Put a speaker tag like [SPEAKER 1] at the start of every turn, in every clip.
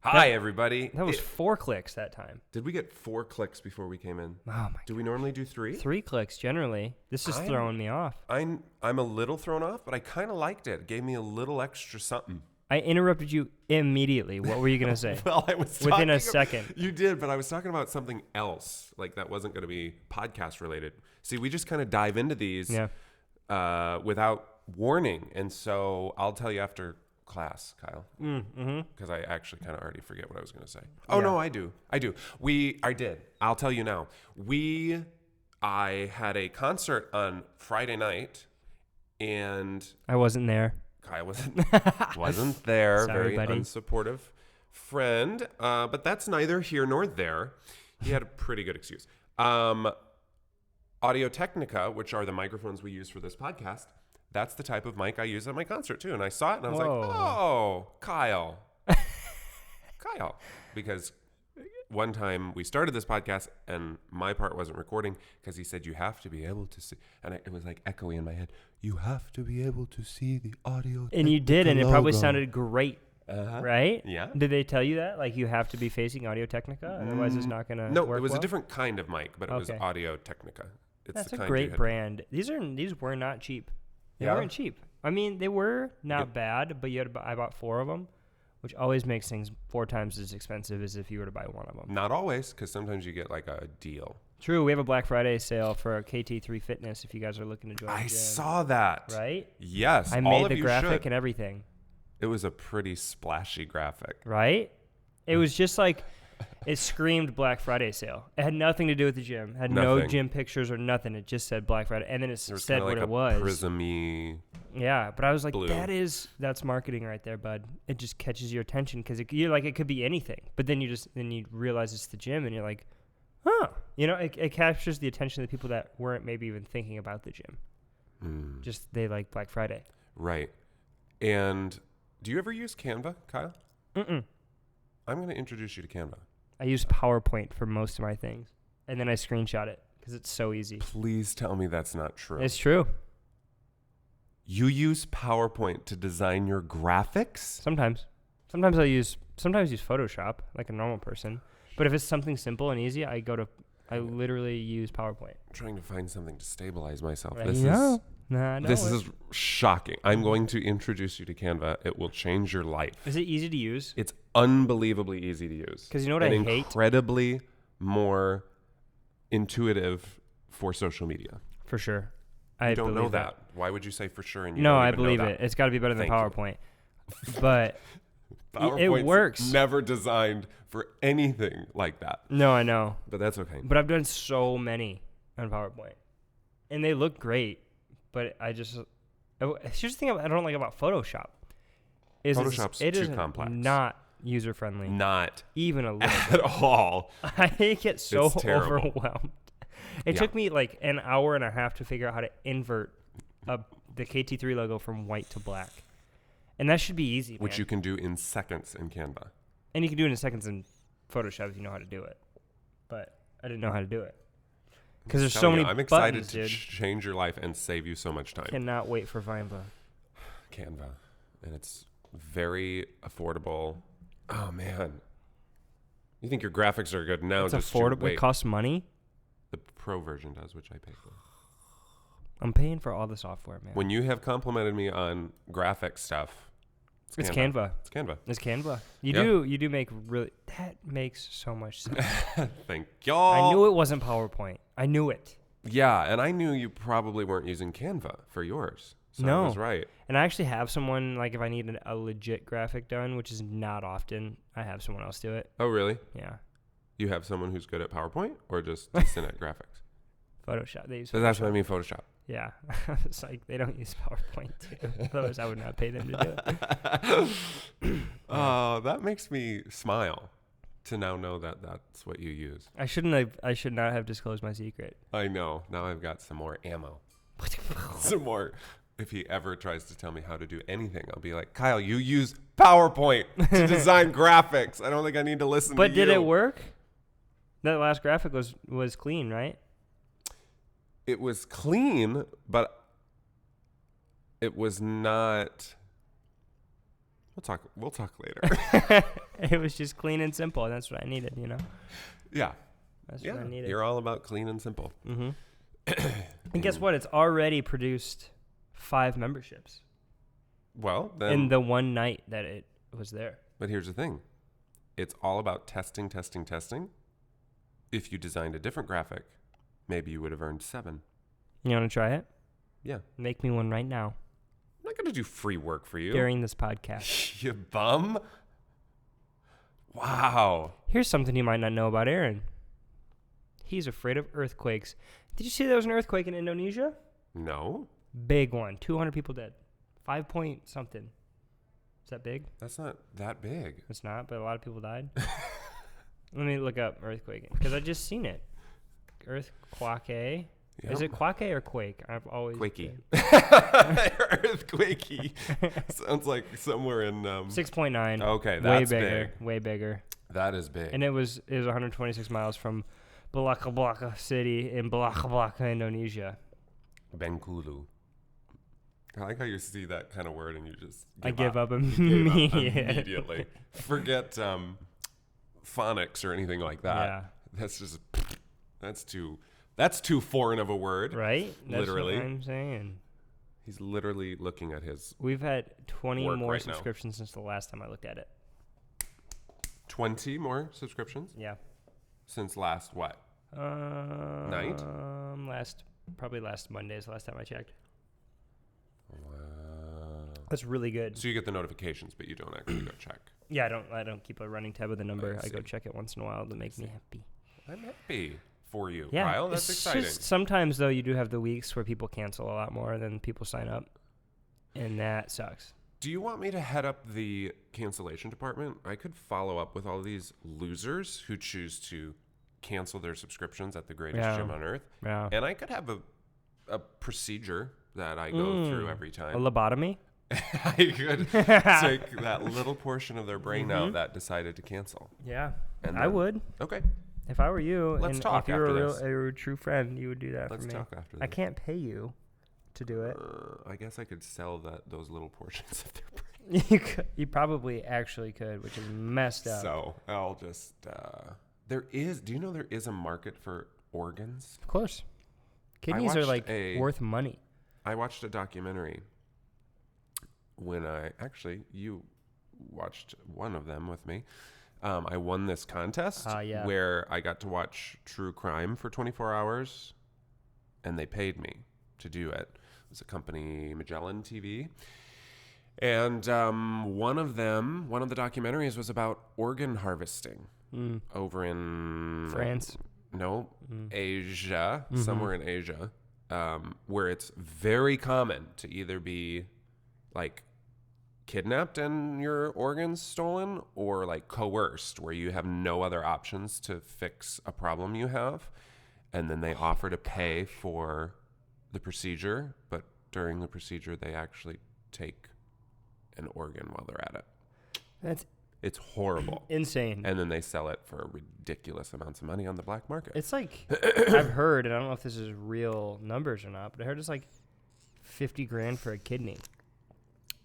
[SPEAKER 1] Hi, everybody.
[SPEAKER 2] That was 4 clicks that time.
[SPEAKER 1] Did we get 4 clicks before we came in?
[SPEAKER 2] Oh, my
[SPEAKER 1] Do we normally do 3?
[SPEAKER 2] 3 clicks, generally. This is throwing me off.
[SPEAKER 1] I'm a little thrown off, but I kind of liked it. It gave me a little extra something.
[SPEAKER 2] I interrupted you immediately. What were you going to say?
[SPEAKER 1] Well, I was
[SPEAKER 2] within a second.
[SPEAKER 1] You did, but I was talking about something else, like that wasn't going to be podcast related. See, we just kind of dive into these without warning, and so I'll tell you after class, Kyle, because I actually kind of already forget what I was going to say. Oh no, I do. I did. I'll tell you now. I had a concert on Friday night, and
[SPEAKER 2] I wasn't there.
[SPEAKER 1] Kyle wasn't there.
[SPEAKER 2] Sorry,
[SPEAKER 1] Very
[SPEAKER 2] buddy.
[SPEAKER 1] unsupportive friend. But that's neither here nor there. He had a pretty good excuse. Audio Technica, which are the microphones we use for this podcast, that's the type of mic I use at my concert too. And I saw it and I was like, oh, Kyle. Kyle. Because one time we started this podcast and my part wasn't recording because he said, you have to be able to see. And it was like echoing in my head. You have to be able to see the Audio Technica.
[SPEAKER 2] And you did, and it probably
[SPEAKER 1] logo.
[SPEAKER 2] sounded great. Right?
[SPEAKER 1] Yeah.
[SPEAKER 2] Did they tell you that? Like, you have to be facing Audio Technica? Otherwise, it's not going to
[SPEAKER 1] No,
[SPEAKER 2] work
[SPEAKER 1] it was
[SPEAKER 2] well?
[SPEAKER 1] a different kind of mic, but it was Audio Technica. It's
[SPEAKER 2] That's
[SPEAKER 1] the
[SPEAKER 2] a
[SPEAKER 1] kind
[SPEAKER 2] great brand. These were not cheap. They weren't cheap. I mean, they were not bad, but I bought 4 of them, which always makes things 4 times as expensive as if you were to buy one of them.
[SPEAKER 1] Not always, because sometimes you get like a deal.
[SPEAKER 2] True. We have a Black Friday sale for KT3 Fitness if you guys are looking to join the gym.
[SPEAKER 1] I saw that.
[SPEAKER 2] Right?
[SPEAKER 1] Yes.
[SPEAKER 2] I made the graphic and everything.
[SPEAKER 1] It was a pretty splashy graphic.
[SPEAKER 2] Right? It was just like, it screamed Black Friday sale. It had nothing to do with the gym. It had no gym pictures or nothing. It just said Black Friday. And then it said what it was.
[SPEAKER 1] Prism-y.
[SPEAKER 2] Yeah, but I was like,
[SPEAKER 1] blue.
[SPEAKER 2] that's marketing right there, bud. It just catches your attention because you're like, it could be anything. But then you realize it's the gym and you're like, huh. You know, it captures the attention of the people that weren't maybe even thinking about the gym. Just they like Black Friday.
[SPEAKER 1] Right. And do you ever use Canva, Kyle?
[SPEAKER 2] Mm-mm.
[SPEAKER 1] I'm going to introduce you to Canva.
[SPEAKER 2] I use PowerPoint for most of my things. And then I screenshot it because it's so easy.
[SPEAKER 1] Please tell me that's not true.
[SPEAKER 2] It's true.
[SPEAKER 1] You use PowerPoint to design your graphics?
[SPEAKER 2] Sometimes I use Photoshop like a normal person. But if it's something simple and easy, I literally use PowerPoint.
[SPEAKER 1] I'm trying to find something to stabilize myself.
[SPEAKER 2] Right.
[SPEAKER 1] This is shocking. I'm going to introduce you to Canva. It will change your life.
[SPEAKER 2] Is it easy to use?
[SPEAKER 1] It's unbelievably easy to use.
[SPEAKER 2] Because you know what I hate?
[SPEAKER 1] Incredibly more intuitive for social media.
[SPEAKER 2] For sure.
[SPEAKER 1] I don't know that. Why would you say for sure? And you
[SPEAKER 2] no,
[SPEAKER 1] don't
[SPEAKER 2] I
[SPEAKER 1] even
[SPEAKER 2] believe
[SPEAKER 1] know
[SPEAKER 2] it.
[SPEAKER 1] that?
[SPEAKER 2] It's got to be better than PowerPoint. But
[SPEAKER 1] PowerPoint's
[SPEAKER 2] it works.
[SPEAKER 1] Never designed for anything like that.
[SPEAKER 2] No, I know.
[SPEAKER 1] But that's okay.
[SPEAKER 2] But I've done so many on PowerPoint. And they look great. But here's the thing I don't like about Photoshop.
[SPEAKER 1] Photoshop's too complex.
[SPEAKER 2] Not user-friendly.
[SPEAKER 1] Not
[SPEAKER 2] even a little
[SPEAKER 1] at
[SPEAKER 2] bit.
[SPEAKER 1] all.
[SPEAKER 2] I get so overwhelmed. It took me like an hour and a half to figure out how to invert the KT3 logo from white to black. And that should be easy,
[SPEAKER 1] Which you can do in seconds in Canva.
[SPEAKER 2] And you can do it in seconds in Photoshop if you know how to do it. But I didn't know how to do it. Because there's so many buttons, dude.
[SPEAKER 1] I'm excited to change your life and save you so much time.
[SPEAKER 2] Cannot wait for Canva.
[SPEAKER 1] And it's very affordable. Oh, man. You think your graphics are good now?
[SPEAKER 2] It's affordable. It costs money?
[SPEAKER 1] The pro version does, which I pay for.
[SPEAKER 2] I'm paying for all the software, man.
[SPEAKER 1] When you have complimented me on graphic stuff,
[SPEAKER 2] it's Canva.
[SPEAKER 1] It's Canva.
[SPEAKER 2] It's Canva. You do make really... That makes so much sense.
[SPEAKER 1] Thank y'all.
[SPEAKER 2] I knew it wasn't PowerPoint. I knew it.
[SPEAKER 1] Yeah, and I knew you probably weren't using Canva for yours. So
[SPEAKER 2] no.
[SPEAKER 1] I was right.
[SPEAKER 2] And I actually have someone, like if I need a legit graphic done, which is not often, I have someone else do it.
[SPEAKER 1] Oh, really?
[SPEAKER 2] Yeah.
[SPEAKER 1] You have someone who's good at PowerPoint or just decent at graphics?
[SPEAKER 2] Photoshop. They use Photoshop.
[SPEAKER 1] So that's what I mean, Photoshop.
[SPEAKER 2] Yeah. It's like they don't use PowerPoint too. Otherwise, I would not pay them to do it.
[SPEAKER 1] Oh, that makes me smile to now know that that's what you use.
[SPEAKER 2] I should not have disclosed my secret.
[SPEAKER 1] I know. Now I've got some more ammo. Some more. If he ever tries to tell me how to do anything, I'll be like, Kyle, you use PowerPoint to design graphics. I don't think I need to listen to you.
[SPEAKER 2] But did it work? That last graphic was clean, right?
[SPEAKER 1] It was clean, but it was not We'll talk later.
[SPEAKER 2] It was just clean and simple. And that's what I needed,
[SPEAKER 1] Yeah.
[SPEAKER 2] That's what I needed.
[SPEAKER 1] You're all about clean and simple.
[SPEAKER 2] Mm-hmm. And guess what? It's already produced 5 memberships.
[SPEAKER 1] Well, then.
[SPEAKER 2] In the one night that it was there.
[SPEAKER 1] But here's the thing. It's all about testing. If you designed a different graphic, maybe you would have earned 7.
[SPEAKER 2] You want to try it?
[SPEAKER 1] Yeah.
[SPEAKER 2] Make me one right now.
[SPEAKER 1] I'm not going to do free work for you.
[SPEAKER 2] During this podcast.
[SPEAKER 1] You bum. Wow.
[SPEAKER 2] Here's something you might not know about Aaron. He's afraid of earthquakes. Did you see there was an earthquake in Indonesia?
[SPEAKER 1] No.
[SPEAKER 2] Big one. 200 people dead. 5 point something. Is that big?
[SPEAKER 1] That's not that big.
[SPEAKER 2] It's not, but a lot of people died. Let me look up earthquake because I just seen it. Earthquake.
[SPEAKER 1] Yep.
[SPEAKER 2] Is it quake or quake? I've always
[SPEAKER 1] Quakey. Earthquakey. Sounds like somewhere in
[SPEAKER 2] 6.9.
[SPEAKER 1] Okay, that's
[SPEAKER 2] way bigger.
[SPEAKER 1] big.
[SPEAKER 2] Way bigger.
[SPEAKER 1] That is big.
[SPEAKER 2] And it was 126 miles from Balaka City in Balaka, Indonesia.
[SPEAKER 1] Bengkulu. I like how you see that kind of word and you just
[SPEAKER 2] give up
[SPEAKER 1] immediately. Forget phonics or anything like that. Yeah. That's too foreign of a word.
[SPEAKER 2] Right? That's
[SPEAKER 1] literally.
[SPEAKER 2] What I'm saying.
[SPEAKER 1] He's literally looking at his
[SPEAKER 2] We've had 20 more
[SPEAKER 1] right
[SPEAKER 2] subscriptions since the last time I looked at it.
[SPEAKER 1] 20 more subscriptions?
[SPEAKER 2] Yeah.
[SPEAKER 1] Since last what? Night?
[SPEAKER 2] Probably last Monday is the last time I checked.
[SPEAKER 1] Wow.
[SPEAKER 2] That's really good.
[SPEAKER 1] So you get the notifications, but you don't actually go check.
[SPEAKER 2] Yeah, I don't keep a running tab of the number. I go
[SPEAKER 1] see.
[SPEAKER 2] check it once in a while to make me happy.
[SPEAKER 1] I'm happy for you,
[SPEAKER 2] Yeah,
[SPEAKER 1] Kyle. That's
[SPEAKER 2] it's
[SPEAKER 1] exciting.
[SPEAKER 2] Just sometimes though, you do have the weeks where people cancel a lot more than people sign up, and that sucks.
[SPEAKER 1] Do you want me to head up the cancellation department? I could follow up with all these losers who choose to cancel their subscriptions at the greatest gym on earth.
[SPEAKER 2] Yeah.
[SPEAKER 1] And I could have a procedure that I go through every time.
[SPEAKER 2] A lobotomy?
[SPEAKER 1] I could take that little portion of their brain out that decided to cancel.
[SPEAKER 2] Yeah,
[SPEAKER 1] And
[SPEAKER 2] I would.
[SPEAKER 1] Okay.
[SPEAKER 2] If I were you,
[SPEAKER 1] Let's
[SPEAKER 2] and
[SPEAKER 1] talk
[SPEAKER 2] if you were
[SPEAKER 1] after
[SPEAKER 2] a true friend, you would do that
[SPEAKER 1] Let's
[SPEAKER 2] for me.
[SPEAKER 1] talk after this.
[SPEAKER 2] I can't pay you to do it.
[SPEAKER 1] I guess I could sell those little portions of their brain.
[SPEAKER 2] You probably actually could, which is messed up.
[SPEAKER 1] So I'll just do you know there is a market for organs?
[SPEAKER 2] Of course. Kidneys are like worth money.
[SPEAKER 1] I watched a documentary when you watched one of them with me. I won this contest where I got to watch true crime for 24 hours and they paid me to do it. It was a company, Magellan TV. And one of the documentaries was about organ harvesting over in
[SPEAKER 2] France.
[SPEAKER 1] Asia, somewhere in Asia, where it's very common to either be like kidnapped and your organs stolen or like coerced, where you have no other options to fix a problem you have. And then they offer to pay for the procedure, but during the procedure, they actually take an organ while they're at it. It's horrible.
[SPEAKER 2] Insane.
[SPEAKER 1] And then they sell it for ridiculous amounts of money on the black market.
[SPEAKER 2] It's like, I've heard, and I don't know if this is real numbers or not, but I heard it's like $50,000 for a kidney.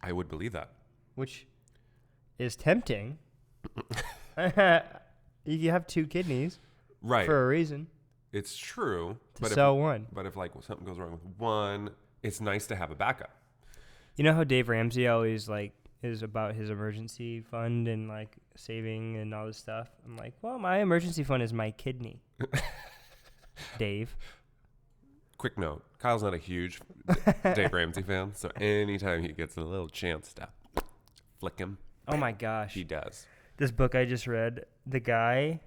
[SPEAKER 1] I would believe that.
[SPEAKER 2] Which is tempting. You have 2 kidneys.
[SPEAKER 1] Right.
[SPEAKER 2] For a reason.
[SPEAKER 1] It's true.
[SPEAKER 2] To sell one.
[SPEAKER 1] But if like something goes wrong with one, it's nice to have a backup.
[SPEAKER 2] You know how Dave Ramsey always like is about his emergency fund and like saving and all this stuff? I'm like, well, my emergency fund is my kidney. Dave.
[SPEAKER 1] Quick note. Kyle's not a huge Dave Ramsey fan, so anytime he gets a little chance to flick him.
[SPEAKER 2] Oh my gosh.
[SPEAKER 1] He does.
[SPEAKER 2] This book I just read, the guy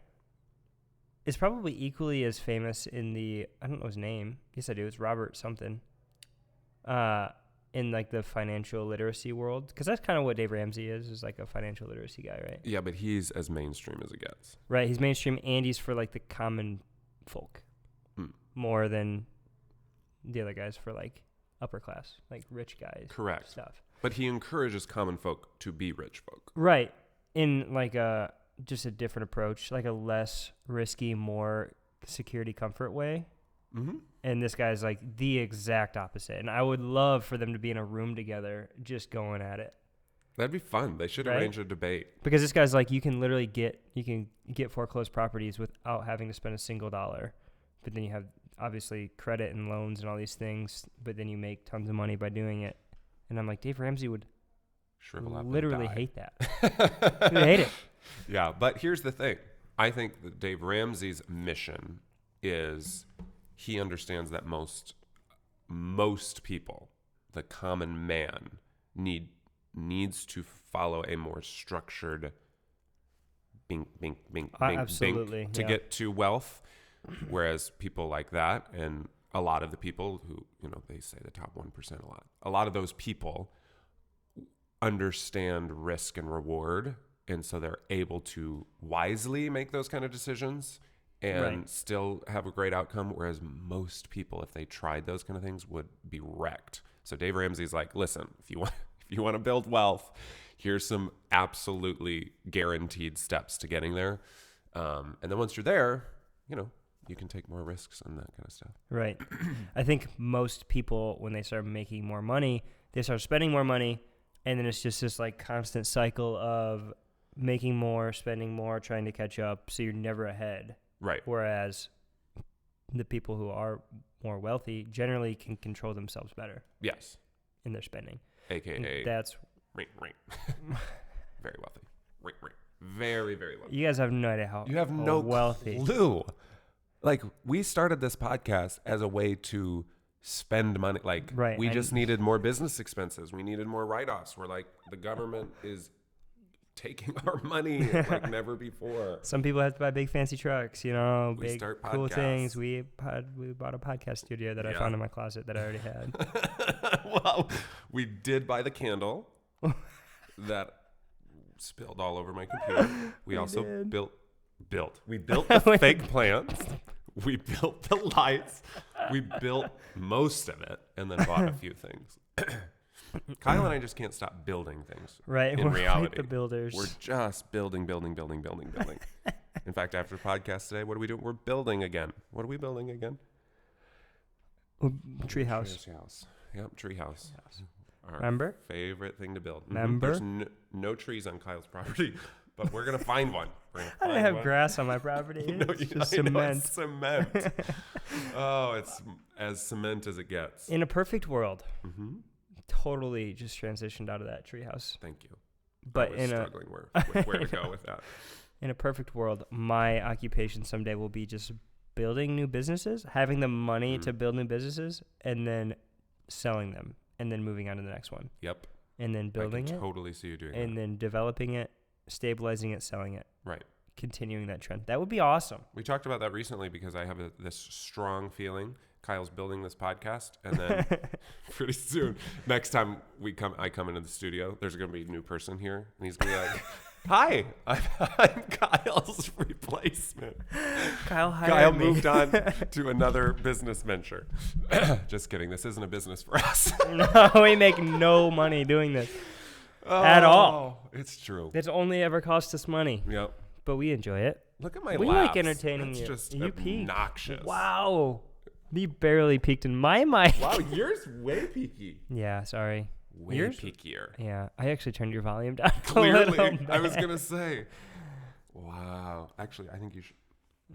[SPEAKER 2] is probably equally as famous I don't know his name. Yes, I do. It's Robert something. In like the financial literacy world, because that's kind of what Dave Ramsey is like a financial literacy guy, right?
[SPEAKER 1] Yeah, but he's as mainstream as it gets.
[SPEAKER 2] Right, he's mainstream and he's for like the common folk more than the other guys for like upper class, like rich guys.
[SPEAKER 1] Correct.
[SPEAKER 2] Stuff.
[SPEAKER 1] But he encourages common folk to be rich folk.
[SPEAKER 2] Right, in like just a different approach, like a less risky, more security comfort way.
[SPEAKER 1] Mm-hmm.
[SPEAKER 2] And this guy's like the exact opposite. And I would love for them to be in a room together just going at it.
[SPEAKER 1] That'd be fun. They should arrange a debate.
[SPEAKER 2] Because this guy's like, you can literally get foreclosed properties without having to spend a single dollar. But then you have obviously credit and loans and all these things, but then you make tons of money by doing it. And I'm like, Dave Ramsey would
[SPEAKER 1] shrivel up
[SPEAKER 2] literally hate that. He would hate it.
[SPEAKER 1] Yeah, but here's the thing. I think that Dave Ramsey's mission is he understands that most people, the common man, needs to follow a more structured bink to get to wealth, whereas people like that, and a lot of the people who, they say the top 1% a lot of those people understand risk and reward, and so they're able to wisely make those kind of decisions and still have a great outcome, whereas most people, if they tried those kind of things, would be wrecked. So Dave Ramsey's like, listen, if you want to build wealth, here's some absolutely guaranteed steps to getting there. And then once you're there, you can take more risks and that kind of stuff.
[SPEAKER 2] Right. I think most people, when they start making more money, they start spending more money, and then it's just this like constant cycle of making more, spending more, trying to catch up, so you're never ahead.
[SPEAKER 1] Right.
[SPEAKER 2] Whereas the people who are more wealthy generally can control themselves better.
[SPEAKER 1] Yes.
[SPEAKER 2] In their spending.
[SPEAKER 1] AKA
[SPEAKER 2] that's
[SPEAKER 1] ring. Very wealthy. Ring. Very, very wealthy.
[SPEAKER 2] You guys have no idea how
[SPEAKER 1] you have no
[SPEAKER 2] wealthy.
[SPEAKER 1] Clue. Like, we started this podcast as a way to spend money. Like, we just needed more business expenses. We needed more write-offs. We're like, the government is taking our money like never before.
[SPEAKER 2] Some people have to buy big fancy trucks, big cool things. We bought a podcast studio that I found in my closet that I already had.
[SPEAKER 1] Well, we did buy the candle that spilled all over my computer. We also built. We built the fake plants. We built the lights. We built most of it and then bought a few things. Kyle and I just can't stop building things.
[SPEAKER 2] Right.
[SPEAKER 1] In reality,
[SPEAKER 2] the builders.
[SPEAKER 1] We're just building. In fact, after podcast today, what are we doing? We're building again. What are we building again?
[SPEAKER 2] Treehouse.
[SPEAKER 1] Yep, treehouse.
[SPEAKER 2] Remember?
[SPEAKER 1] Favorite thing to build.
[SPEAKER 2] Remember?
[SPEAKER 1] There's no trees on Kyle's property, but we're going to find one.
[SPEAKER 2] I don't have grass on my property. It's just cement.
[SPEAKER 1] It's cement. Oh, it's as cement as it gets.
[SPEAKER 2] In a perfect world. Mm-hmm. Totally just transitioned out of that treehouse.
[SPEAKER 1] Thank you.
[SPEAKER 2] But
[SPEAKER 1] I was struggling with where to go with that.
[SPEAKER 2] In a perfect world, my occupation someday will be just building new businesses, having the money to build new businesses, and then selling them, and then moving on to the next one.
[SPEAKER 1] Yep.
[SPEAKER 2] And then building it.
[SPEAKER 1] I can totally see you doing that.
[SPEAKER 2] And then developing it, stabilizing it, selling it.
[SPEAKER 1] Right.
[SPEAKER 2] Continuing that trend. That would be awesome.
[SPEAKER 1] We talked about that recently because I have this strong feeling Kyle's building this podcast, and then pretty soon, next time I come into the studio, there's going to be a new person here, and he's going to be like, "Hi, I'm Kyle's replacement." Kyle moved on to another business venture. Just kidding. This isn't a business for us.
[SPEAKER 2] No, we make no money doing this at all.
[SPEAKER 1] It's true.
[SPEAKER 2] It's only ever cost us money.
[SPEAKER 1] Yep.
[SPEAKER 2] But we enjoy it.
[SPEAKER 1] Look at my
[SPEAKER 2] We
[SPEAKER 1] laughs.
[SPEAKER 2] like entertaining
[SPEAKER 1] That's
[SPEAKER 2] you.
[SPEAKER 1] just
[SPEAKER 2] You
[SPEAKER 1] obnoxious.
[SPEAKER 2] peaked. Wow. You barely peaked in my mic.
[SPEAKER 1] Wow, yours way peaky.
[SPEAKER 2] Yeah, sorry.
[SPEAKER 1] Way
[SPEAKER 2] yours?
[SPEAKER 1] peakier.
[SPEAKER 2] Yeah, I actually turned your volume down.
[SPEAKER 1] Clearly, I was gonna say. Wow. Actually, I think you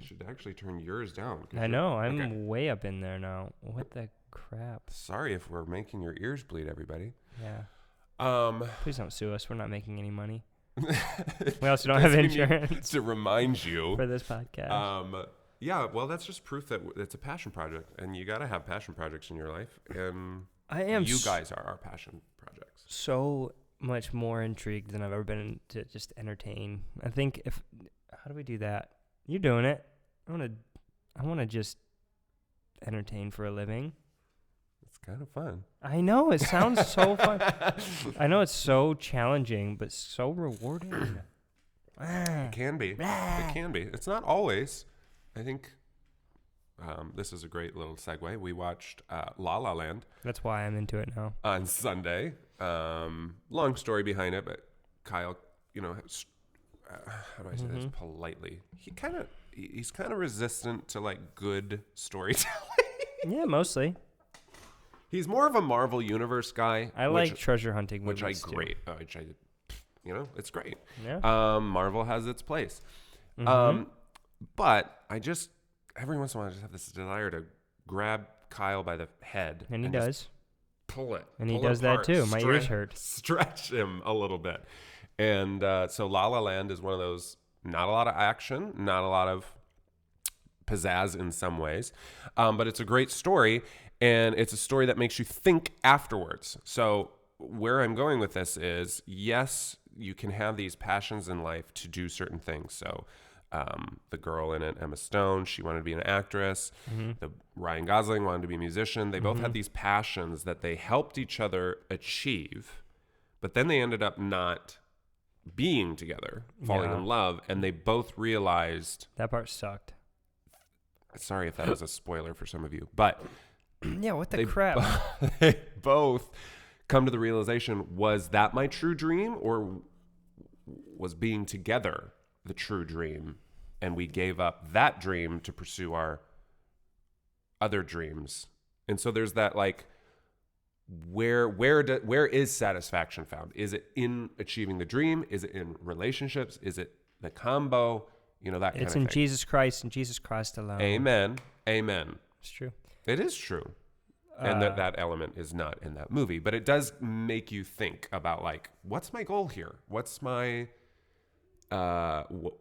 [SPEAKER 1] should actually turn yours down.
[SPEAKER 2] I know. I'm way up in there now. What the crap?
[SPEAKER 1] Sorry if we're making your ears bleed, everybody.
[SPEAKER 2] Yeah. Please don't sue us. We're not making any money. We also don't have insurance.
[SPEAKER 1] To remind you
[SPEAKER 2] for this podcast.
[SPEAKER 1] Yeah, well, that's just proof that it's a passion project, and you got to have passion projects in your life. And you guys are our passion projects.
[SPEAKER 2] So much more intrigued than I've ever been to just entertain. I think how do we do that? You're doing it. I want to just entertain for a living.
[SPEAKER 1] It's kind of fun.
[SPEAKER 2] I know. It sounds so fun. I know it's so challenging, but so rewarding.
[SPEAKER 1] It can be. It can be. It's not always. I think this is a great little segue. We watched La La Land.
[SPEAKER 2] That's why I'm into it now.
[SPEAKER 1] On Sunday. Long story behind it, but Kyle, how do I say this politely? He's kind of resistant to like good storytelling.
[SPEAKER 2] Yeah, mostly.
[SPEAKER 1] He's more of a Marvel Universe guy.
[SPEAKER 2] I like treasure hunting movies,
[SPEAKER 1] which I it's great.
[SPEAKER 2] Yeah.
[SPEAKER 1] Marvel has its place.
[SPEAKER 2] Mm-hmm.
[SPEAKER 1] But every once in a while, I just have this desire to grab Kyle by the head.
[SPEAKER 2] And he
[SPEAKER 1] just
[SPEAKER 2] does.
[SPEAKER 1] pull it.
[SPEAKER 2] And he
[SPEAKER 1] pull it
[SPEAKER 2] does that
[SPEAKER 1] apart,
[SPEAKER 2] too. My ears hurt.
[SPEAKER 1] Stretch him a little bit. And so La La Land is one of those, not a lot of action, not a lot of pizzazz in some ways, but it's a great story, and it's a story that makes you think afterwards. So where I'm going with this is, yes, you can have these passions in life to do certain things. So the girl in it, Emma Stone, she wanted to be an actress.
[SPEAKER 2] Mm-hmm.
[SPEAKER 1] The Ryan Gosling wanted to be a musician. They both had these passions that they helped each other achieve, but then they ended up not being together, falling in love, and they both realized...
[SPEAKER 2] That part sucked.
[SPEAKER 1] Sorry if that was a spoiler for some of you, but...
[SPEAKER 2] Yeah, what the crap?
[SPEAKER 1] They both come to the realization, was that my true dream, or was being together the true dream? And we gave up that dream to pursue our other dreams. And so there's that, like, where is satisfaction found? Is it in achieving the dream? Is it in relationships? Is it the combo? That kind of thing.
[SPEAKER 2] It's in Jesus Christ and Jesus Christ alone.
[SPEAKER 1] Amen. Amen.
[SPEAKER 2] It's true.
[SPEAKER 1] It is true. And that element is not in that movie. But it does make you think about, like, what's my goal here? What's my goal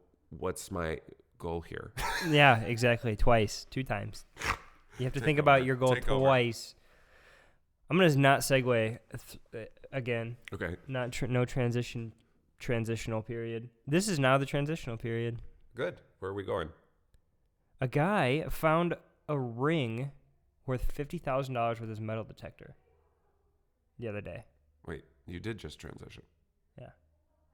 [SPEAKER 1] here?
[SPEAKER 2] Yeah, exactly. Two times. You have to think about your goal twice. I'm going to not segue again.
[SPEAKER 1] Okay.
[SPEAKER 2] No transitional period. This is now the transitional period.
[SPEAKER 1] Good. Where are we going?
[SPEAKER 2] A guy found a ring worth $50,000 with his metal detector the other day.
[SPEAKER 1] Wait, you did just transition.
[SPEAKER 2] Yeah.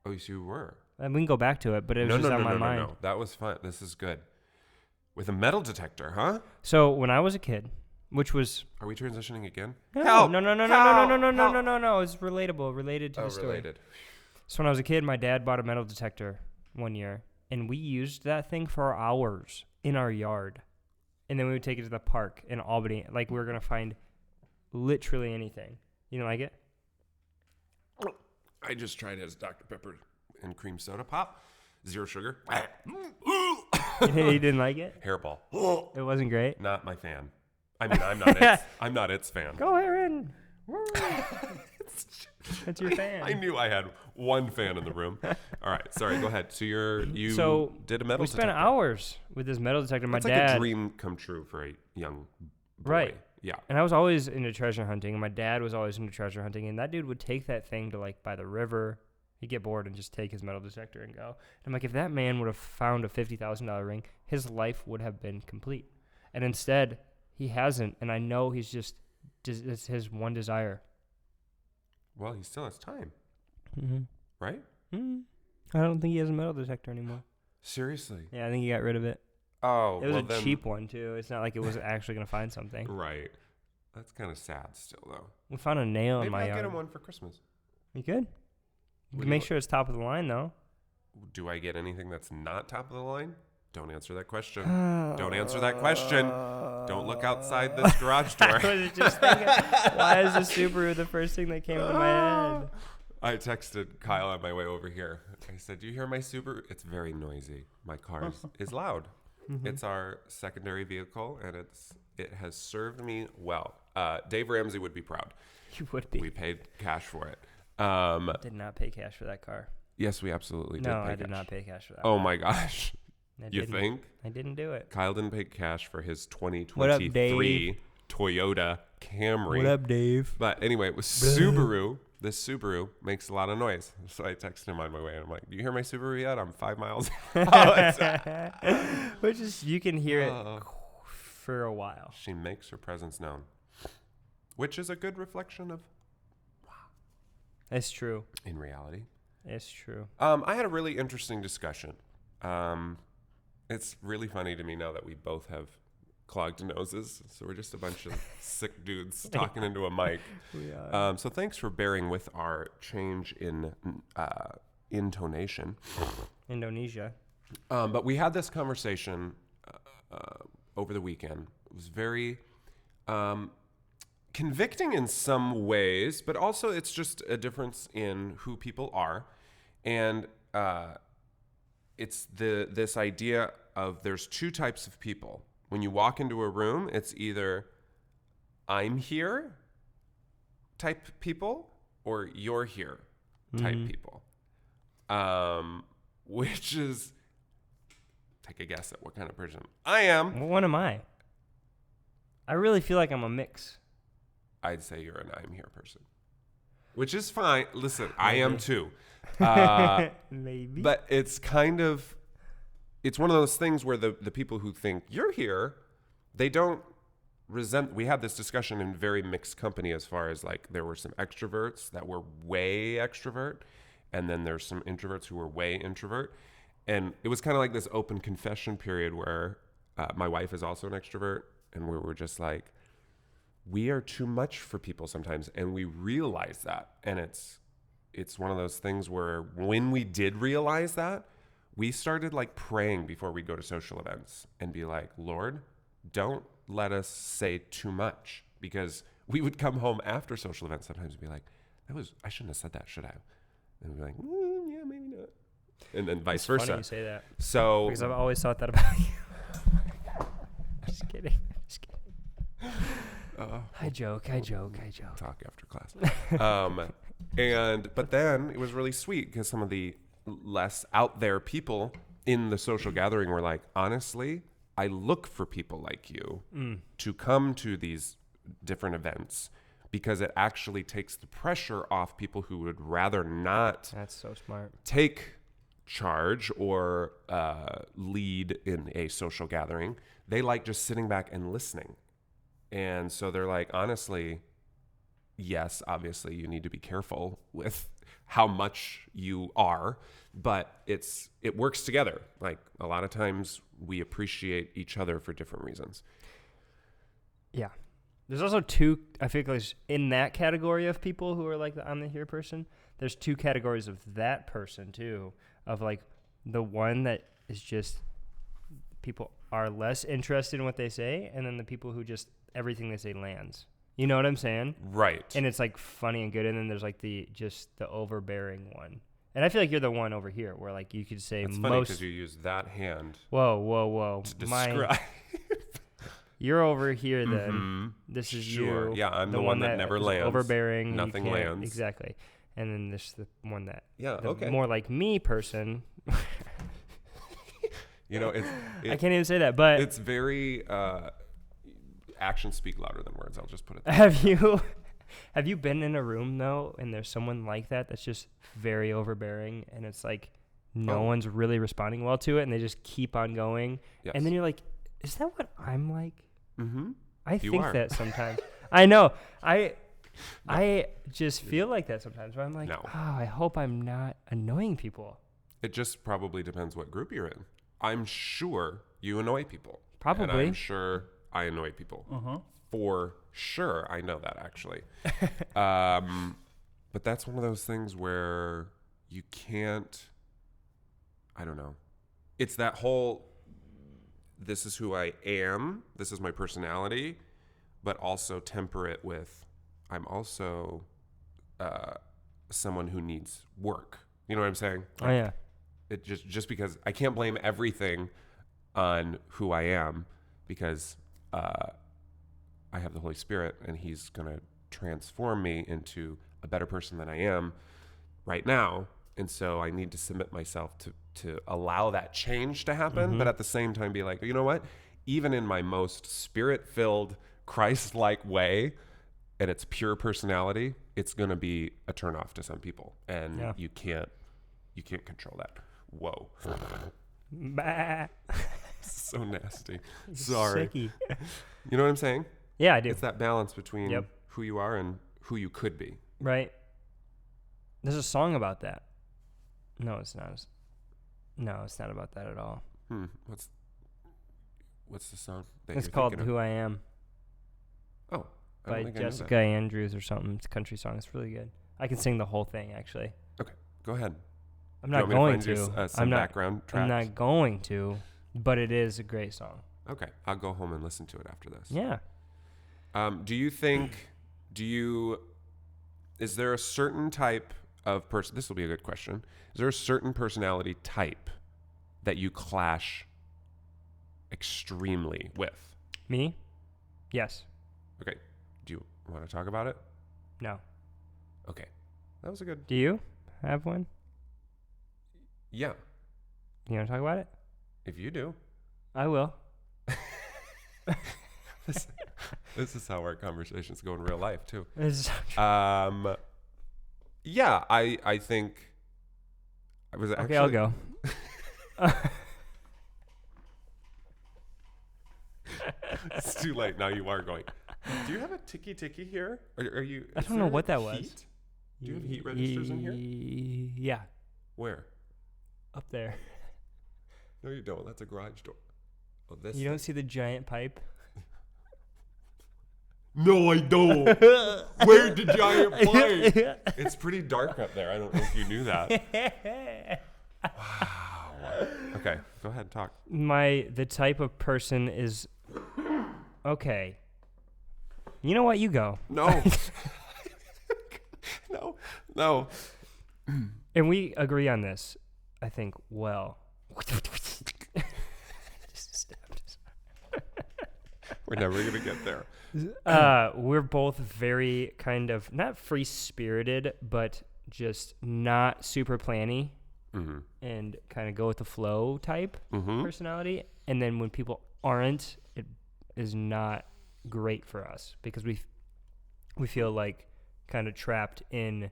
[SPEAKER 1] Oh, yes, you were.
[SPEAKER 2] And we can go back to it, but it was just on my mind.
[SPEAKER 1] No. That was fun. This is good. With a metal detector, huh?
[SPEAKER 2] So when I was a kid, which was...
[SPEAKER 1] Are we transitioning again?
[SPEAKER 2] No,
[SPEAKER 1] Help!
[SPEAKER 2] no. It's related to the story.
[SPEAKER 1] Related.
[SPEAKER 2] So when I was a kid, my dad bought a metal detector one year, and we used that thing for hours in our yard. And then we would take it to the park in Albany. Like, we were going to find literally anything. You don't like it?
[SPEAKER 1] I just tried his Dr. Pepper and cream soda pop. 0 sugar.
[SPEAKER 2] You didn't like it?
[SPEAKER 1] Hairball.
[SPEAKER 2] It wasn't great?
[SPEAKER 1] Not my fan. I mean, I'm not its fan.
[SPEAKER 2] Go, Aaron. That's your fan.
[SPEAKER 1] I knew I had one fan in the room. All right, sorry, go ahead. So you did a metal detector.
[SPEAKER 2] We spent hours with this metal detector.
[SPEAKER 1] That's
[SPEAKER 2] my dad,
[SPEAKER 1] like a dream come true for a young boy.
[SPEAKER 2] Right.
[SPEAKER 1] Yeah.
[SPEAKER 2] And I was always into treasure hunting, and my dad was always into treasure hunting, and that dude would take that thing to, like, by the river. He'd get bored and just take his metal detector and go. And I'm like, if that man would have found a $50,000 ring, his life would have been complete. And instead, he hasn't, and I know it's his one desire.
[SPEAKER 1] Well, he still has time.
[SPEAKER 2] Mm-hmm.
[SPEAKER 1] Right?
[SPEAKER 2] Mm-hmm. I don't think he has a metal detector anymore.
[SPEAKER 1] Seriously?
[SPEAKER 2] Yeah, I think he got rid of it.
[SPEAKER 1] Oh,
[SPEAKER 2] it was a cheap one, too. It's not like it was actually going to find something.
[SPEAKER 1] Right. That's kind of sad still, though.
[SPEAKER 2] We found a nail in my
[SPEAKER 1] Maybe
[SPEAKER 2] yard.
[SPEAKER 1] I'll get him one for Christmas.
[SPEAKER 2] You could? Make sure it's top of the line, though.
[SPEAKER 1] Do I get anything that's not top of the line? Don't answer that question. Don't answer that question. Don't look outside this garage door.
[SPEAKER 2] I was just thinking, why is the Subaru the first thing that came to my head?
[SPEAKER 1] I texted Kyle on my way over here. I said, do you hear my Subaru? It's very noisy. My car is loud. Mm-hmm. It's our secondary vehicle, and it has served me well. Dave Ramsey would be proud.
[SPEAKER 2] You would be.
[SPEAKER 1] We paid cash for it.
[SPEAKER 2] Did not pay cash for that car.
[SPEAKER 1] Yes, we absolutely did.
[SPEAKER 2] No, I did not pay cash for that.
[SPEAKER 1] Oh my gosh. You think?
[SPEAKER 2] I didn't do it.
[SPEAKER 1] Kyle didn't pay cash for his 2023 Toyota Camry.
[SPEAKER 2] What up, Dave?
[SPEAKER 1] But anyway, it was Subaru. This Subaru makes a lot of noise. So I texted him on my way, and I'm like, do you hear my Subaru yet? I'm 5 miles out.
[SPEAKER 2] Which is, you can hear it for a while.
[SPEAKER 1] She makes her presence known, which is a good reflection of...
[SPEAKER 2] It's true.
[SPEAKER 1] In reality.
[SPEAKER 2] It's true.
[SPEAKER 1] I had a really interesting discussion. It's really funny to me now that we both have clogged noses. So we're just a bunch of sick dudes talking into a mic.
[SPEAKER 2] We are.
[SPEAKER 1] So thanks for bearing with our change in intonation.
[SPEAKER 2] Indonesia.
[SPEAKER 1] But we had this conversation over the weekend. It was very convicting in some ways, but also it's just a difference in who people are. And it's this idea of there's two types of people. When you walk into a room, it's either I'm here type people or you're here type people. Which is, take a guess at what kind of person I am.
[SPEAKER 2] Well, what am I? I really feel like I'm a mix.
[SPEAKER 1] I'd say you're an I'm here person, which is fine. Listen, I am too.
[SPEAKER 2] Maybe.
[SPEAKER 1] But it's kind of, it's one of those things where the people who think you're here, they don't resent. We had this discussion in very mixed company as far as like there were some extroverts that were way extrovert, and then there's some introverts who were way introvert. And it was kind of like this open confession period where my wife is also an extrovert, and we were just like, we are too much for people sometimes, and we realize that. And it's one of those things where when we did realize that, we started like praying before we go to social events and be like, Lord, don't let us say too much, because we would come home after social events sometimes and be like, I shouldn't have said that, should I? And we'd be like, yeah, maybe not. And then vice versa.
[SPEAKER 2] Funny you say that.
[SPEAKER 1] So
[SPEAKER 2] because I've always thought that about you. Just kidding. I joke.
[SPEAKER 1] Talk after class. But then it was really sweet because some of the less out there people in the social gathering were like, honestly, I look for people like you to come to these different events, because it actually takes the pressure off people who would rather not.
[SPEAKER 2] That's so smart.
[SPEAKER 1] Take charge or lead in a social gathering. They like just sitting back and listening. And so they're like, honestly, yes, obviously you need to be careful with how much you are, but it works together. Like a lot of times we appreciate each other for different reasons.
[SPEAKER 2] Yeah. There's also two, I think like in that category of people who are like the I'm the here person, there's two categories of that person too, of like the one that is just people are less interested in what they say, and then the people who just everything they say lands. You know what I'm saying?
[SPEAKER 1] Right.
[SPEAKER 2] And it's like funny and good, and then there's like the overbearing one. And I feel like you're the one over here where like you could say
[SPEAKER 1] That's funny because you use that hand.
[SPEAKER 2] Whoa.
[SPEAKER 1] To describe.
[SPEAKER 2] You're over here then.
[SPEAKER 1] Mm-hmm.
[SPEAKER 2] This is
[SPEAKER 1] sure.
[SPEAKER 2] you.
[SPEAKER 1] Yeah, I'm the one that never lands.
[SPEAKER 2] Overbearing.
[SPEAKER 1] Nothing lands.
[SPEAKER 2] Exactly. And then there's the one that
[SPEAKER 1] okay.
[SPEAKER 2] more like me person.
[SPEAKER 1] You know,
[SPEAKER 2] I can't even say that, but
[SPEAKER 1] it's very actions speak louder than words. I'll just put it there.
[SPEAKER 2] Have you been in a room though and there's someone like that's just very overbearing, and it's like no one's really responding well to it, and they just keep on going.
[SPEAKER 1] Yes.
[SPEAKER 2] And then you're like, is that what I'm like?
[SPEAKER 1] Mm-hmm.
[SPEAKER 2] I think that sometimes. I know. I just feel like that sometimes, where I'm like, I hope I'm not annoying people.
[SPEAKER 1] It just probably depends what group you're in. I'm sure you annoy people.
[SPEAKER 2] Probably.
[SPEAKER 1] And I'm sure I annoy people. Uh-huh. For sure. I know that, actually. But that's one of those things where you can't, I don't know. It's that whole, this is who I am, this is my personality, but also temper it with, I'm also someone who needs work. You know what I'm saying?
[SPEAKER 2] Like, yeah.
[SPEAKER 1] It just because I can't blame everything on who I am, because I have the Holy Spirit, and He's going to transform me into a better person than I am right now. And so I need to submit myself to allow that change to happen, but at the same time be like, you know what? Even in my most Spirit-filled, Christ-like way, and it's pure personality, it's going to be a turnoff to some people, and you can't control that. Whoa. So nasty. Sorry.
[SPEAKER 2] Sicky.
[SPEAKER 1] You know what I'm saying?
[SPEAKER 2] Yeah, I do.
[SPEAKER 1] It's that balance between who you are and who you could be.
[SPEAKER 2] Right. There's a song about that. No, it's not. No, it's not about that at all.
[SPEAKER 1] What's the song?
[SPEAKER 2] It's called "Who I Am."
[SPEAKER 1] Oh,
[SPEAKER 2] by Jessica Andrews or something. It's a country song. It's really good. I can sing the whole thing actually.
[SPEAKER 1] Okay, go ahead.
[SPEAKER 2] I'm not going to.
[SPEAKER 1] Some background tracks?
[SPEAKER 2] I'm not going to, but it is a great song.
[SPEAKER 1] Okay, I'll go home and listen to it after this.
[SPEAKER 2] Yeah.
[SPEAKER 1] Do you think? Is there a certain type of person? This will be a good question. Is there a certain personality type that you clash extremely with?
[SPEAKER 2] Me? Yes.
[SPEAKER 1] Okay. Do you want to talk about it?
[SPEAKER 2] No.
[SPEAKER 1] Okay. That was a good.
[SPEAKER 2] Do you have one?
[SPEAKER 1] Yeah.
[SPEAKER 2] You want to talk about it?
[SPEAKER 1] If you do.
[SPEAKER 2] I will.
[SPEAKER 1] This is how our conversations go in real life too. Yeah, I think I was actually.
[SPEAKER 2] Okay, I'll go.
[SPEAKER 1] It's too late now. You are going. Do you have a ticky here? Are you?
[SPEAKER 2] I don't know what that was.
[SPEAKER 1] Heat? Do you have heat registers in here?
[SPEAKER 2] Yeah.
[SPEAKER 1] Where?
[SPEAKER 2] Up there.
[SPEAKER 1] No, you don't. That's a garage door. Oh, this.
[SPEAKER 2] You don't see the giant pipe?
[SPEAKER 1] No, I don't. Where's the giant pipe? It's pretty dark up there. I don't know if you knew that. Wow. Okay, go ahead and talk.
[SPEAKER 2] The type of person is okay. You know what? You go.
[SPEAKER 1] No. No.
[SPEAKER 2] And we agree on this, I think, well.
[SPEAKER 1] We're never going to get there.
[SPEAKER 2] We're both very kind of not free-spirited, but just not super planny and kind of go with the flow type personality. And then when people aren't, it is not great for us because we feel like kind of trapped in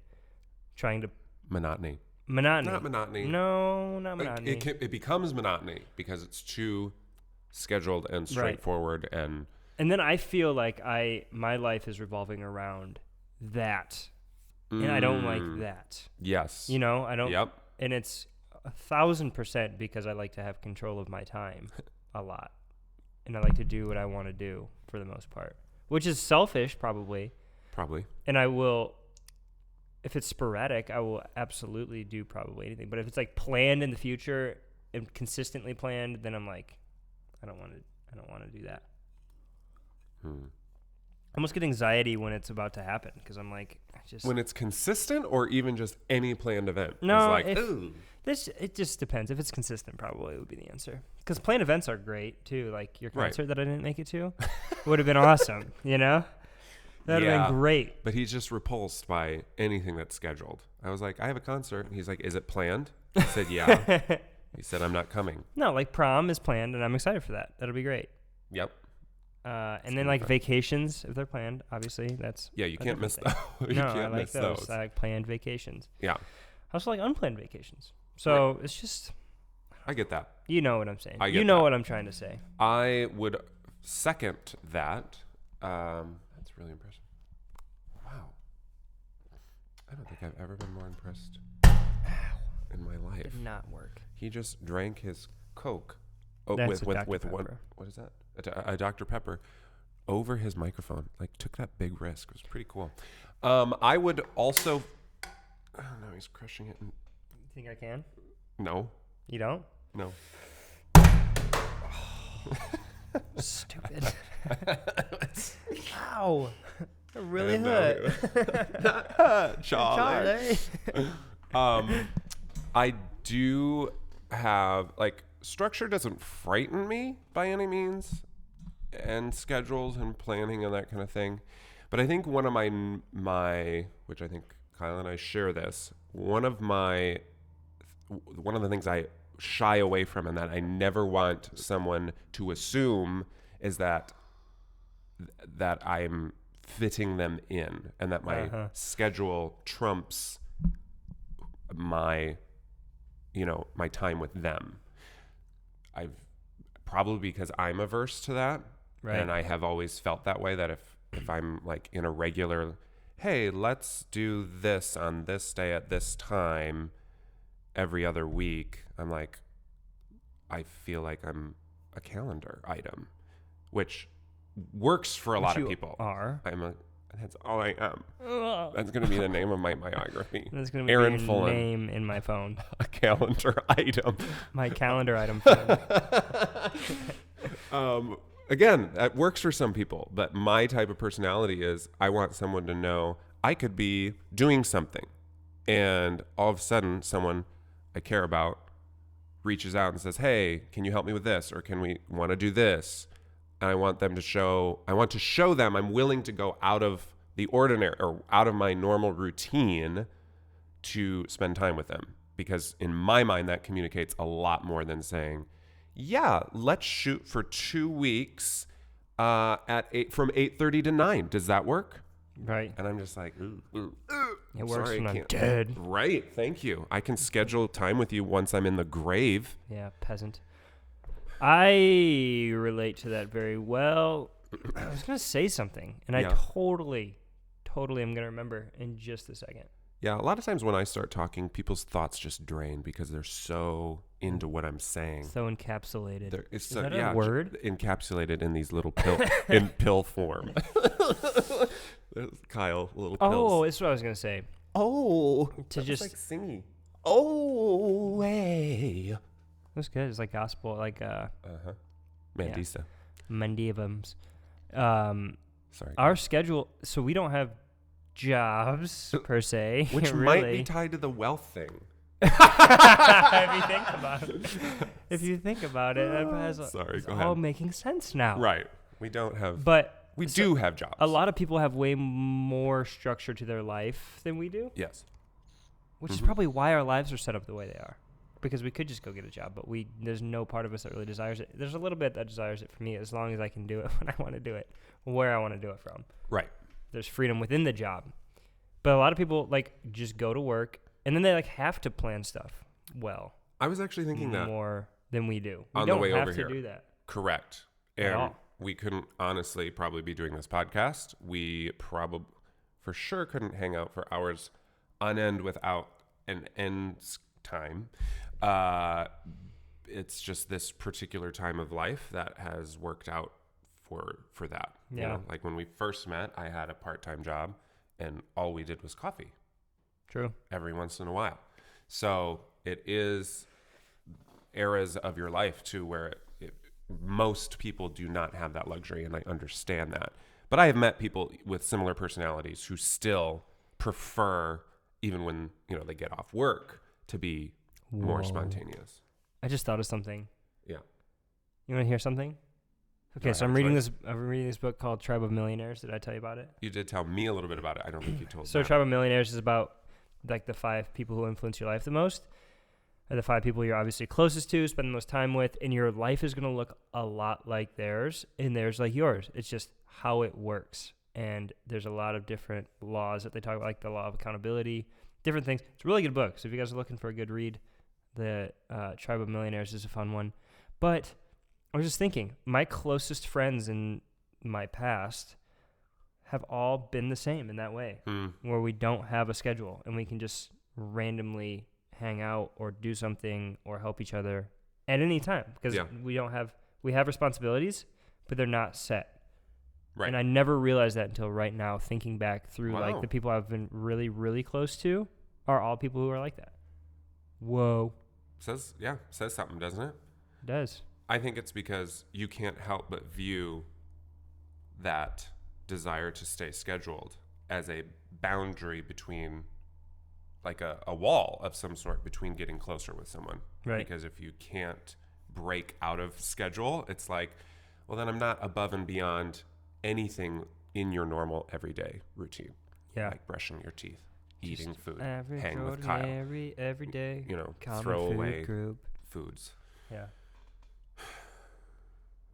[SPEAKER 2] trying to
[SPEAKER 1] monotony.
[SPEAKER 2] Not
[SPEAKER 1] monotony.
[SPEAKER 2] No, not monotony.
[SPEAKER 1] It becomes monotony because it's too scheduled and straightforward and
[SPEAKER 2] then I feel like my life is revolving around that. And I don't like that.
[SPEAKER 1] Yes.
[SPEAKER 2] You know, I don't.
[SPEAKER 1] Yep.
[SPEAKER 2] And it's 1,000% because I like to have control of my time a lot. And I like to do what I want to do for the most part, which is selfish probably. And I will, if it's sporadic, I will absolutely do probably anything. But if it's like planned in the future and consistently planned, then I'm like, I don't want to do that. I almost get anxiety when it's about to happen because I'm like,
[SPEAKER 1] when it's consistent or even just any planned event.
[SPEAKER 2] No,
[SPEAKER 1] it's like,
[SPEAKER 2] it just depends. If it's consistent, probably would be the answer. Because planned events are great too. Like your concert that I didn't make it to would have been awesome. You know, that would have been great.
[SPEAKER 1] But he's just repulsed by anything that's scheduled. I was like, I have a concert. And he's like, is it planned? I said, yeah. He said, I'm not coming.
[SPEAKER 2] No, like prom is planned, and I'm excited for that. That'll be great.
[SPEAKER 1] Yep.
[SPEAKER 2] And then like vacations, if they're planned, obviously that's
[SPEAKER 1] you can't miss those.
[SPEAKER 2] I like those. I like planned vacations.
[SPEAKER 1] Yeah.
[SPEAKER 2] I also like unplanned vacations. So it's just.
[SPEAKER 1] I get that.
[SPEAKER 2] You know what I'm saying.
[SPEAKER 1] You know
[SPEAKER 2] what I'm trying to say.
[SPEAKER 1] I would second that. That's really impressive. Wow. I don't think I've ever been more impressed in my life.
[SPEAKER 2] Did not work.
[SPEAKER 1] He just drank his Coke
[SPEAKER 2] That's
[SPEAKER 1] with one. What is that? A Dr. Pepper over his microphone. Like took that big risk. It was pretty cool. I would also. Oh no, he's crushing it.
[SPEAKER 2] You think I can?
[SPEAKER 1] No.
[SPEAKER 2] You don't?
[SPEAKER 1] No.
[SPEAKER 2] Stupid. Ow. It really hurt.
[SPEAKER 1] Charlie. I do have like structure doesn't frighten me by any means, and schedules and planning and that kind of thing. But I think one of my which I think Kyle and I share this, one of the things I shy away from and that I never want someone to assume is that I'm fitting them in and that my schedule trumps my time with them. I've probably because I'm averse to that. Right. And I have always felt that way, that if I'm like in a regular, hey, let's do this on this day at this time every other week, I'm like, I feel like I'm a calendar item, which works for a lot of people. That's all I am. That's going to be the name of my biography.
[SPEAKER 2] That's going to be Aaron your Fullen. Name in my phone.
[SPEAKER 1] A calendar item.
[SPEAKER 2] My calendar item phone.
[SPEAKER 1] Again, that works for some people, but my type of personality is I want someone to know I could be doing something And all of a sudden, someone I care about reaches out and says, hey, can you help me with this? Or can we want to do this? And I want to show them I'm willing to go out of the ordinary or out of my normal routine to spend time with them. Because in my mind, that communicates a lot more than saying, yeah, let's shoot for 2 weeks from 8:30 to 9. Does that work?
[SPEAKER 2] Right.
[SPEAKER 1] And I'm just like,
[SPEAKER 2] it works when I'm dead.
[SPEAKER 1] Right. Thank you. I can schedule time with you once I'm in the grave.
[SPEAKER 2] Yeah, peasant. I relate to that very well. I was going to say something, and I totally am going to remember in just a second.
[SPEAKER 1] Yeah, a lot of times when I start talking, people's thoughts just drain because they're so into what I'm saying.
[SPEAKER 2] So encapsulated.
[SPEAKER 1] Is
[SPEAKER 2] that a word?
[SPEAKER 1] Encapsulated in these little in pill form. Kyle, little pills.
[SPEAKER 2] Oh, that's what I was going to say.
[SPEAKER 1] Oh.
[SPEAKER 2] To just
[SPEAKER 1] like singing. Oh, hey.
[SPEAKER 2] That's good. It's like gospel, like
[SPEAKER 1] Mandisa.
[SPEAKER 2] Mandibums.
[SPEAKER 1] Sorry.
[SPEAKER 2] Our schedule, so we don't have jobs per se,
[SPEAKER 1] which
[SPEAKER 2] really.
[SPEAKER 1] might be tied to the wealth thing.
[SPEAKER 2] If you think about it, it's all making sense now.
[SPEAKER 1] Right. We don't have,
[SPEAKER 2] but
[SPEAKER 1] we do have jobs.
[SPEAKER 2] A lot of people have way more structure to their life than we do.
[SPEAKER 1] Yes.
[SPEAKER 2] Which is probably why our lives are set up the way they are. Because we could just go get a job, but there's no part of us that really desires it. There's a little bit that desires it for me, as long as I can do it when I want to do it, where I want to do it from.
[SPEAKER 1] Right.
[SPEAKER 2] There's freedom within the job. But a lot of people just go to work, and then they have to plan stuff well.
[SPEAKER 1] I was actually thinking that
[SPEAKER 2] more than we do.
[SPEAKER 1] On the way over here.
[SPEAKER 2] We don't have to do that.
[SPEAKER 1] Correct. And we couldn't honestly probably be doing this podcast. We probably for sure couldn't hang out for hours on end without an end time. It's just this particular time of life that has worked out for that.
[SPEAKER 2] Yeah.
[SPEAKER 1] You know, like when we first met, I had a part-time job and all we did was coffee.
[SPEAKER 2] True.
[SPEAKER 1] Every once in a while. So it is eras of your life too where most people do not have that luxury, and I understand that. But I have met people with similar personalities who still prefer, even when they get off work, to be more spontaneous.
[SPEAKER 2] I just thought of something.
[SPEAKER 1] Yeah.
[SPEAKER 2] You want to hear something? Okay, so I'm reading this book called Tribe of Millionaires. Did I tell you about it?
[SPEAKER 1] You did tell me a little bit about it. I don't think you told me.
[SPEAKER 2] So Tribe of Millionaires is about the 5 people who influence your life the most. And the 5 people you're obviously closest to, spend the most time with, and your life is going to look a lot like theirs, and theirs like yours. It's just how it works. And there's a lot of different laws that they talk about, like the law of accountability, different things. It's a really good book. So if you guys are looking for a good read, the Tribe of Millionaires is a fun one. But I was just thinking, my closest friends in my past have all been the same in that way, where we don't have a schedule and we can just randomly hang out or do something or help each other at any time, because we have responsibilities, but they're not set. Right. And I never realized that until right now, thinking back through the people I've been really, really close to are all people who are like that. Whoa.
[SPEAKER 1] Says something, doesn't it?
[SPEAKER 2] It does.
[SPEAKER 1] I think it's because you can't help but view that desire to stay scheduled as a boundary between, like a wall of some sort between getting closer with someone.
[SPEAKER 2] Right.
[SPEAKER 1] Because if you can't break out of schedule, it's like, well, then I'm not above and beyond anything in your normal everyday routine.
[SPEAKER 2] Yeah.
[SPEAKER 1] Like brushing your teeth, eating food,
[SPEAKER 2] average,
[SPEAKER 1] hang with Kyle.
[SPEAKER 2] Every day.
[SPEAKER 1] Throw away
[SPEAKER 2] group.
[SPEAKER 1] foods.
[SPEAKER 2] Yeah.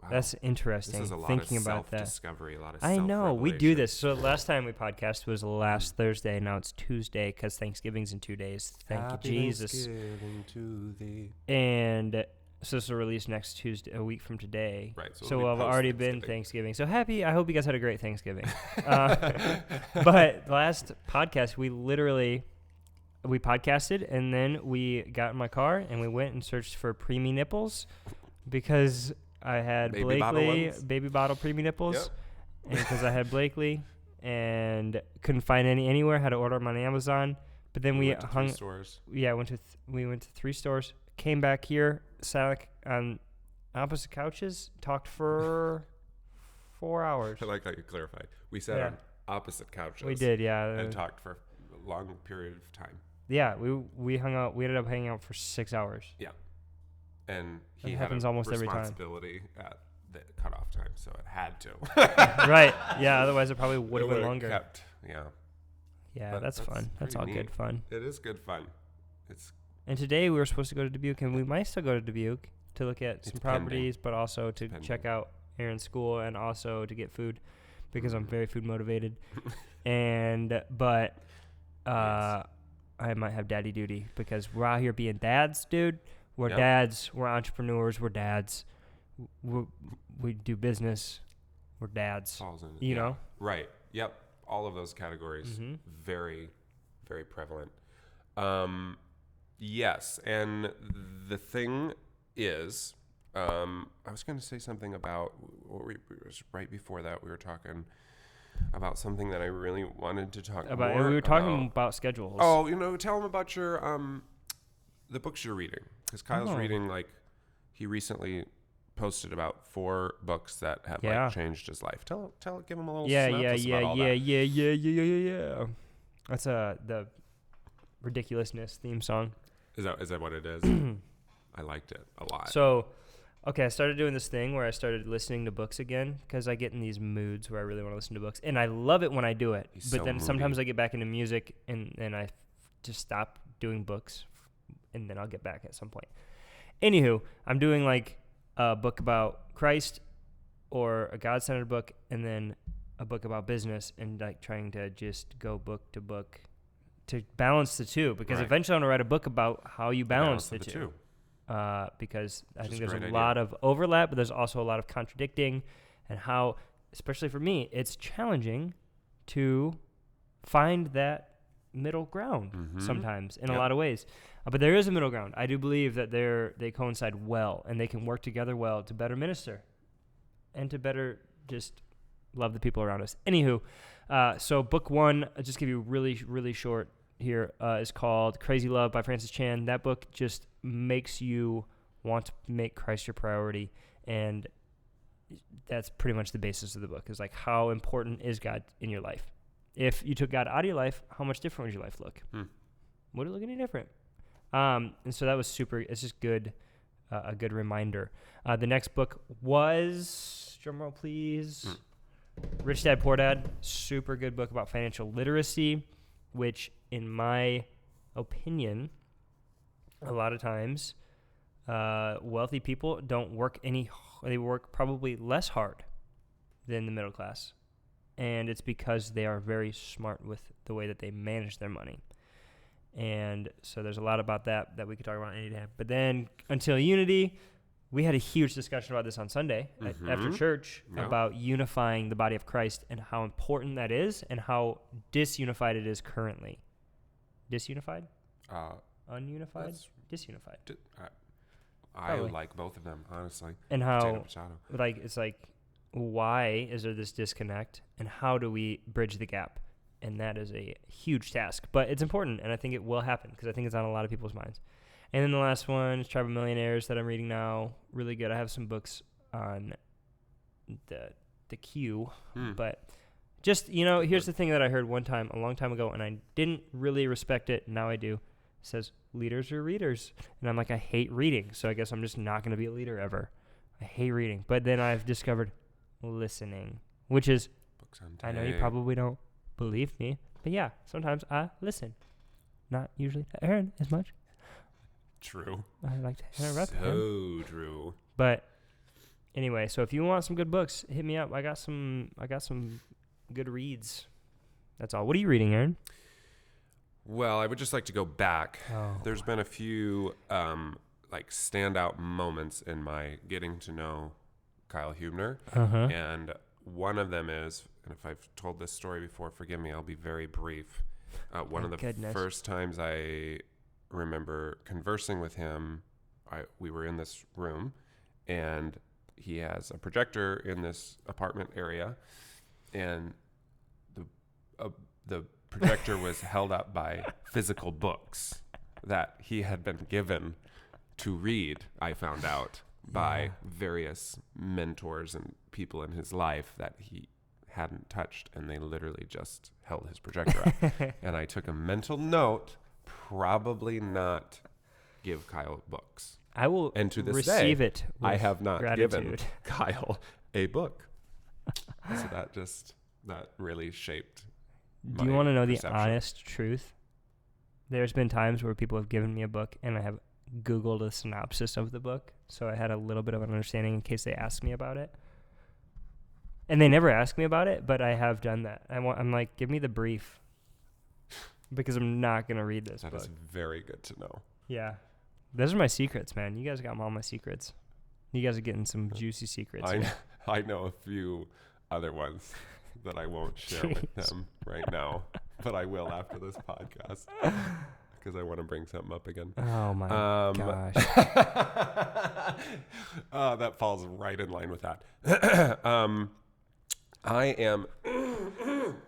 [SPEAKER 1] Wow.
[SPEAKER 2] That's interesting.
[SPEAKER 1] This is a lot
[SPEAKER 2] thinking
[SPEAKER 1] of
[SPEAKER 2] about
[SPEAKER 1] self-discovery, a lot of
[SPEAKER 2] I know. We do
[SPEAKER 1] self-revelation.
[SPEAKER 2] this. So last time we podcast was last Thursday. Now it's Tuesday because Thanksgiving's in 2 days. Thank you, Jesus.
[SPEAKER 1] Thanksgiving to thee.
[SPEAKER 2] And so this will release next Tuesday, a week from today.
[SPEAKER 1] Right.
[SPEAKER 2] So it'll have already been Thanksgiving. So happy. I hope you guys had a great Thanksgiving. But last podcast, we podcasted, and then we got in my car and we went and searched for preemie nipples because I had baby bottle preemie nipples.
[SPEAKER 1] Yep.
[SPEAKER 2] And because I had Blakely and couldn't find any anywhere, had to order them on Amazon. But then we
[SPEAKER 1] went to 3 stores.
[SPEAKER 2] Yeah, we went to 3 stores. Came back here, sat on opposite couches, talked for 4 hours.
[SPEAKER 1] I like how you clarified. We sat on opposite couches.
[SPEAKER 2] We did, yeah.
[SPEAKER 1] And talked for a long period of time.
[SPEAKER 2] Yeah, we hung out. We ended up hanging out for 6 hours.
[SPEAKER 1] Yeah. And he
[SPEAKER 2] That
[SPEAKER 1] had
[SPEAKER 2] happens
[SPEAKER 1] a
[SPEAKER 2] almost every time.
[SPEAKER 1] responsibility at the cutoff time, so it had to.
[SPEAKER 2] Right. Yeah. Otherwise, it probably would have been
[SPEAKER 1] would've
[SPEAKER 2] longer.
[SPEAKER 1] Yeah.
[SPEAKER 2] Yeah,
[SPEAKER 1] But
[SPEAKER 2] that's fun. That's all
[SPEAKER 1] pretty
[SPEAKER 2] good
[SPEAKER 1] neat.
[SPEAKER 2] fun.
[SPEAKER 1] It is good fun. It's
[SPEAKER 2] And today we were supposed to go to Dubuque, and we might still go to Dubuque to look at some properties, but also to check out Aaron's school and also to get food because I'm very food motivated. But I might have daddy duty because we're out here being dads, dude. We're dads. We're entrepreneurs. We're dads. We do business. We're dads. You know?
[SPEAKER 1] Right. Yep. All of those categories. Very, very prevalent. Yes. And the thing is, I was going to say something about, right before that, we were talking about something that I really wanted to talk about.
[SPEAKER 2] We were talking about schedules.
[SPEAKER 1] Oh, tell them about your, the books you're reading. Because Kyle's reading, he recently posted about 4 books that have changed his life. Give him a little synopsis about all that.
[SPEAKER 2] Yeah. That's the ridiculousness theme song.
[SPEAKER 1] Is that what it is? I liked it a lot.
[SPEAKER 2] So, okay, I started doing this thing where I started listening to books again because I get in these moods where I really want to listen to books, and I love it when I do it. But then sometimes I get back into music, and I just stop doing books, and then I'll get back at some point. Anywho, I'm doing a book about Christ or a God-centered book, and then a book about business, and trying to just go book to book to balance the two, because eventually I'm going to write a book about how you balance the two. Because I think there's a lot of overlap, but there's also a lot of contradicting, and how, especially for me, it's challenging to find that middle ground sometimes in a lot of ways. But there is a middle ground. I do believe that they coincide well, and they can work together well to better minister and to better just love the people around us. Anywho, so book 1, I'll just give you really, really short here, is called Crazy Love by Francis Chan. That book just makes you want to make Christ your priority, and that's pretty much the basis of the book, is how important is God in your life? If you took God out of your life, how much different would your life look? Would it look any different? And so that was super. It's just good, a good reminder. The next book was, drumroll please, Rich Dad Poor Dad. Super good book about financial literacy, which in my opinion, a lot of times, wealthy people don't work they work probably less hard than the middle class. And it's because they are very smart with the way that they manage their money. And so there's a lot about that we could talk about any day. But then Until Unity, we had a huge discussion about this on Sunday after church about unifying the body of Christ and how important that is and how disunified it is currently. Disunified? Ununified? Disunified.
[SPEAKER 1] I like both of them, honestly.
[SPEAKER 2] And how, it's why is there this disconnect, and how do we bridge the gap? And that is a huge task, but it's important, and I think it will happen because I think it's on a lot of people's minds. And then the last one is Tribe of Millionaires that I'm reading now. Really good. I have some books on the queue, but just, here's the thing that I heard one time, a long time ago, and I didn't really respect it. Now I do. It says, leaders are readers. And I'm like, I hate reading, so I guess I'm just not going to be a leader ever. I hate reading. But then I've discovered listening, which is, I know you probably don't believe me, but yeah, sometimes I listen. Not usually to Aaron as much.
[SPEAKER 1] True.
[SPEAKER 2] I like to interrupt him.
[SPEAKER 1] So true.
[SPEAKER 2] But anyway, so if you want some good books, hit me up. I got some good reads. That's all. What are you reading, Aaron?
[SPEAKER 1] Well, I would just like to go back. There's been a few standout moments in my getting to know Kyle Hubner. And one of them is, and if I've told this story before, forgive me, I'll be very brief. One of the first times I remember conversing with him, we were in this room, and he has a projector in this apartment area, and the projector was held up by physical books that he had been given to read, I found out, by various mentors and people in his life that he hadn't touched, and they literally just held his projector up. And I took a mental note probably not give Kyle books.
[SPEAKER 2] I will
[SPEAKER 1] and to this
[SPEAKER 2] receive
[SPEAKER 1] day,
[SPEAKER 2] it.
[SPEAKER 1] I have not given
[SPEAKER 2] gratitude.
[SPEAKER 1] Kyle a book. So that really shaped.
[SPEAKER 2] Do you want to know
[SPEAKER 1] perception.
[SPEAKER 2] the honest truth? There's been times where people have given me a book and I have Googled a synopsis of the book, so I had a little bit of an understanding in case they ask me about it. And they never ask me about it, but I have done that. I'm like, give me the brief, because I'm not gonna read this book.
[SPEAKER 1] That is very good to know.
[SPEAKER 2] Yeah, those are my secrets, man. You guys got all my secrets. You guys are getting some juicy secrets.
[SPEAKER 1] I know a few other ones that I won't share with them right now, but I will after this podcast because I want to bring something up again.
[SPEAKER 2] Oh my gosh.
[SPEAKER 1] That falls right in line with that. I am.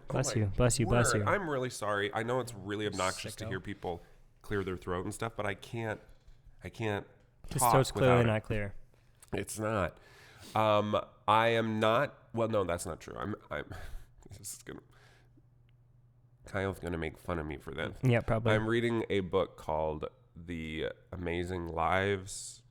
[SPEAKER 2] Bless you.
[SPEAKER 1] I'm really sorry. I know it's really obnoxious to hear people clear their throat and stuff, but I can't.
[SPEAKER 2] His throat's clearly not clear.
[SPEAKER 1] It's not. I am not. Well, no, that's not true. I'm. Kyle's gonna make fun of me for that.
[SPEAKER 2] Yeah, probably.
[SPEAKER 1] I'm reading a book called The Amazing Lives.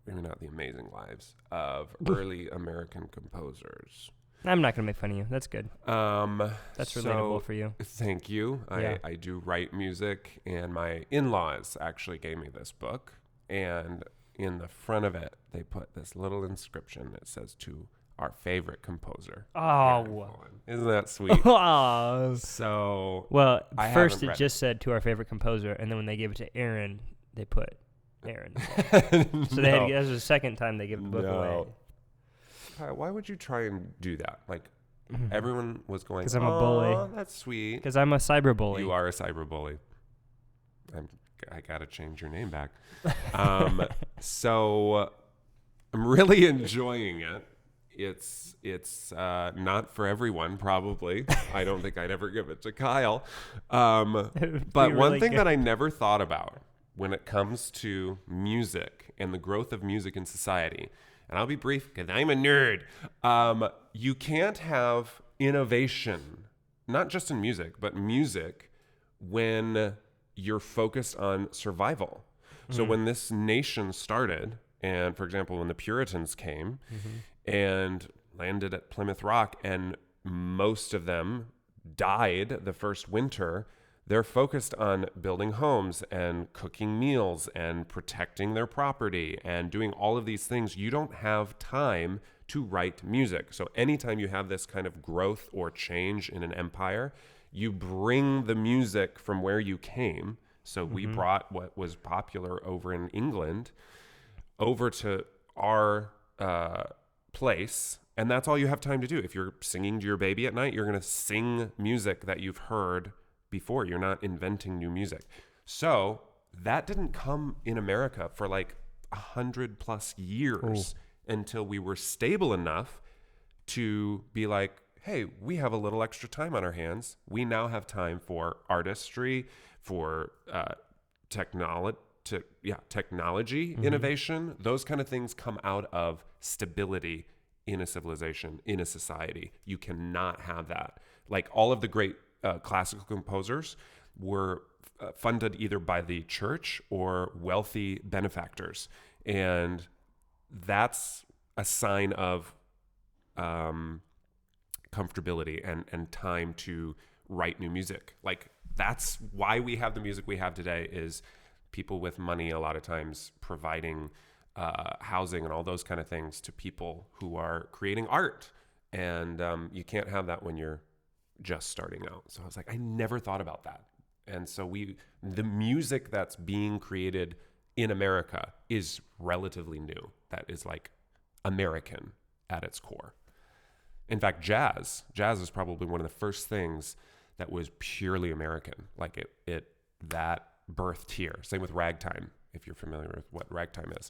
[SPEAKER 1] Maybe not The Amazing Lives of Early American Composers.
[SPEAKER 2] I'm not gonna make fun of you. That's good. That's relatable for you.
[SPEAKER 1] Thank you.
[SPEAKER 2] Yeah.
[SPEAKER 1] I do write music, and my in-laws actually gave me this book, and in the front of it, they put this little inscription that says to our favorite composer.
[SPEAKER 2] Oh.
[SPEAKER 1] Isn't that sweet?
[SPEAKER 2] Oh.
[SPEAKER 1] So.
[SPEAKER 2] Well, first it just said to our favorite composer, and then when they gave it to Aaron, they put Aaron. So they had, that was the second time they gave the book away.
[SPEAKER 1] Why would you try and do that? Like, everyone was going,
[SPEAKER 2] because I'm a bully.
[SPEAKER 1] That's sweet.
[SPEAKER 2] Because I'm a cyber bully.
[SPEAKER 1] You are a cyber bully. I got to change your name back. So I'm really enjoying it. It's not for everyone, probably. I don't think I'd ever give it to Kyle. But one thing that I never thought about when it comes to music and the growth of music in society, and I'll be brief because I'm a nerd. You can't have innovation, not just in music, but music, when you're focused on survival. So when this nation started, and for example, when the Puritans came and landed at Plymouth Rock, and most of them died the first winter, they're focused on building homes and cooking meals and protecting their property and doing all of these things. You don't have time to write music. So anytime you have this kind of growth or change in an empire, you bring the music from where you came. So we brought what was popular over in England over to our place. And that's all you have time to do. If you're singing to your baby at night, you're going to sing music that you've heard before. You're not inventing new music. So that didn't come in America for like 100+ years until we were stable enough to be like, hey, we have a little extra time on our hands. We now have time for artistry, for technology, innovation. Those kind of things come out of stability in a civilization, in a society. You cannot have that. Like all of the great classical composers were funded either by the church or wealthy benefactors. And that's a sign of comfortability and time to write new music. Like that's why we have the music we have today, is people with money a lot of times providing housing and all those kind of things to people who are creating art. And you can't have that when you're just starting out. So I was like, I never thought about that. And so the music that's being created in America is relatively new. That is like American at its core. In fact, jazz is probably one of the first things that was purely American. Like that birthed here. Same with ragtime, if you're familiar with what ragtime is.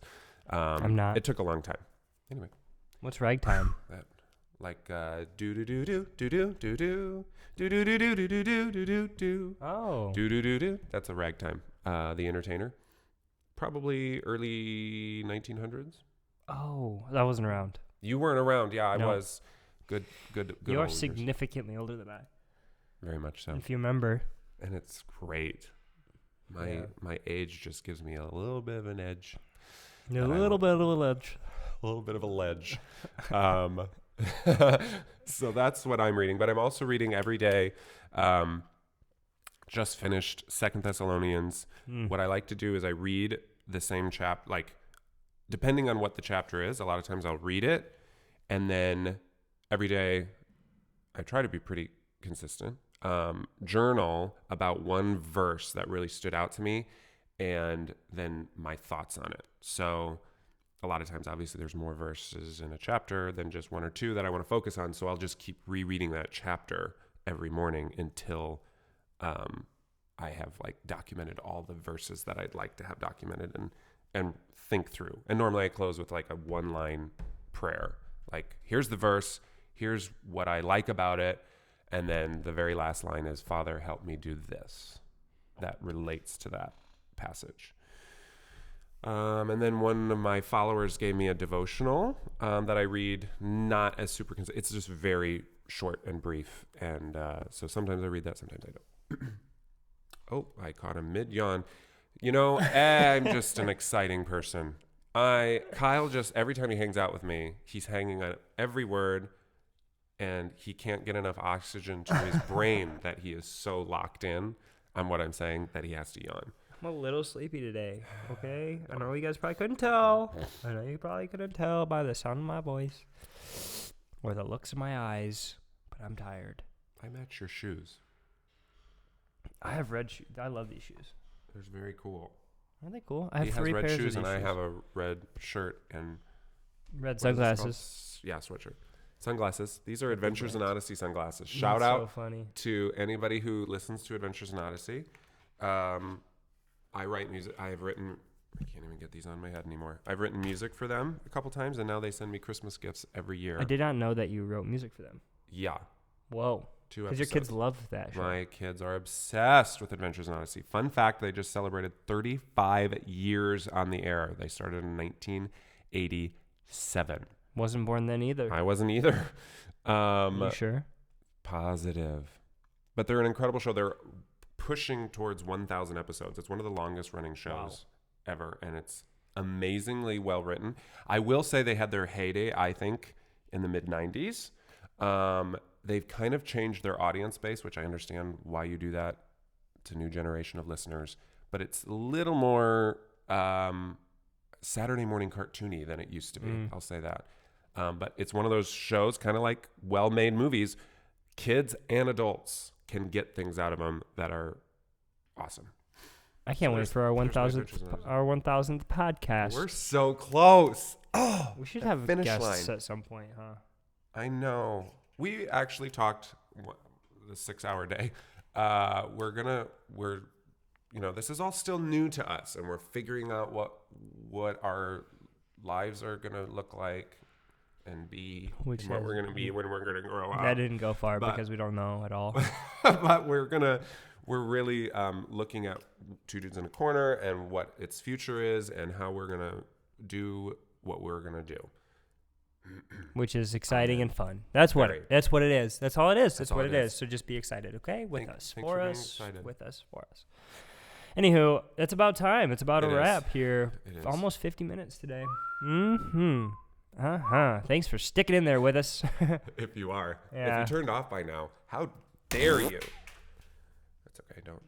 [SPEAKER 2] I'm not.
[SPEAKER 1] It took a long time. Anyway.
[SPEAKER 2] What's ragtime?
[SPEAKER 1] Like do do do do do do do do do do do do do do do do do.
[SPEAKER 2] Oh.
[SPEAKER 1] Do do do do. That's a ragtime. The Entertainer. Probably early 1900s.
[SPEAKER 2] Oh, that wasn't around.
[SPEAKER 1] You weren't around. Yeah, I was. Good.
[SPEAKER 2] You are significantly older than I.
[SPEAKER 1] Very much so.
[SPEAKER 2] If you remember.
[SPEAKER 1] And it's great. My age just gives me a little a
[SPEAKER 2] little bit of a ledge.
[SPEAKER 1] A little bit of a ledge. So that's what I'm reading. But I'm also reading every day. Just finished 2 Thessalonians. What I like to do is I read the same chapter, like depending on what the chapter is. A lot of times I'll read it, and then every day I try to be pretty consistent. Journal about one verse that really stood out to me, and then my thoughts on it. So a lot of times, obviously, there's more verses in a chapter than just one or two that I want to focus on. So I'll just keep rereading that chapter every morning until I have like documented all the verses that I'd like to have documented and think through. And normally I close with like a 1-line prayer. Like, here's the verse, here's what I like about it. And then the very last line is, Father, help me do this. That relates to that passage. And then one of my followers gave me a devotional that I read, not as super consistent. It's just very short and brief. And so sometimes I read that, sometimes I don't. Oh, I caught a mid-yawn. You know, I'm just an exciting person. Kyle just, every time he hangs out with me, he's hanging on every word, and he can't get enough oxygen to his brain that he is so locked in on what I'm saying that he has to yawn.
[SPEAKER 2] I'm a little sleepy today, okay? I know you guys probably couldn't tell. I know you probably couldn't tell by the sound of my voice or the looks of my eyes, but I'm tired.
[SPEAKER 1] I match your shoes.
[SPEAKER 2] I have red shoes. I love these shoes.
[SPEAKER 1] They're very cool.
[SPEAKER 2] Are they cool? I have 3 pairs of these shoes.
[SPEAKER 1] He has red shoes, and I have a red shirt and...
[SPEAKER 2] red sunglasses.
[SPEAKER 1] Yeah, sweatshirt. Sunglasses. These are Adventures in Odyssey sunglasses. Shout out to anybody who listens to Adventures in Odyssey. I write music. I can't even get these on my head anymore. I've written music for them a couple times, and now they send me Christmas gifts every year.
[SPEAKER 2] I did not know that you wrote music for them.
[SPEAKER 1] Yeah.
[SPEAKER 2] Whoa.
[SPEAKER 1] 2
[SPEAKER 2] Because
[SPEAKER 1] episodes.
[SPEAKER 2] your kids love that show.
[SPEAKER 1] My kids are obsessed with Adventures in Odyssey. Fun fact, they just celebrated 35 years on the air. They started in 1987.
[SPEAKER 2] Wasn't born then either.
[SPEAKER 1] I wasn't either.
[SPEAKER 2] You sure?
[SPEAKER 1] Positive. But they're an incredible show. They're pushing towards 1,000 episodes. It's one of the longest running shows ever, and it's amazingly well written. I will say they had their heyday, I think, in the mid-90s. They've kind of changed their audience base, which I understand why you do that to new generation of listeners, but it's a little more Saturday morning cartoony than it used to be. I'll say that. But it's one of those shows, kind of like well-made movies. Kids and adults can get things out of them that are awesome.
[SPEAKER 2] I can't wait for our 1,000th podcast.
[SPEAKER 1] We're so close. Oh,
[SPEAKER 2] we should have guests at some point, huh?
[SPEAKER 1] I know. We actually talked the 6-hour day. This is all still new to us, and we're figuring out what our lives are gonna look like and be, what we're gonna be when we're gonna grow up.
[SPEAKER 2] That didn't go far because we don't know at all.
[SPEAKER 1] But we're really looking at Two Dudes in a Corner and what its future is and how we're gonna do what we're gonna do.
[SPEAKER 2] Which is exciting and fun. That's what it is. That's all it is. That's what it is. So just be excited, okay? With us. Anywho, it's about time. It's about a wrap here. Almost 50 minutes today. Thanks for sticking in there with us.
[SPEAKER 1] If you are.
[SPEAKER 2] Yeah.
[SPEAKER 1] If you turned off by now, how dare you? That's okay. Don't.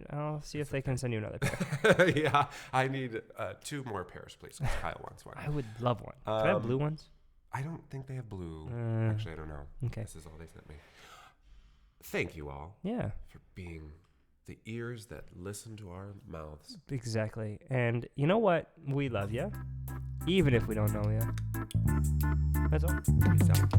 [SPEAKER 2] I'll see if they can send you another pair.
[SPEAKER 1] Yeah. I need 2 more pairs, please. Kyle wants one.
[SPEAKER 2] I would love one. Can I have blue ones?
[SPEAKER 1] I don't think they have blue. Actually, I don't know.
[SPEAKER 2] Okay.
[SPEAKER 1] This is all they sent me. Thank you all.
[SPEAKER 2] Yeah.
[SPEAKER 1] For being the ears that listen to our mouths.
[SPEAKER 2] Exactly. And you know what? We love you. Even if we don't know you. That's all.
[SPEAKER 1] Peace out.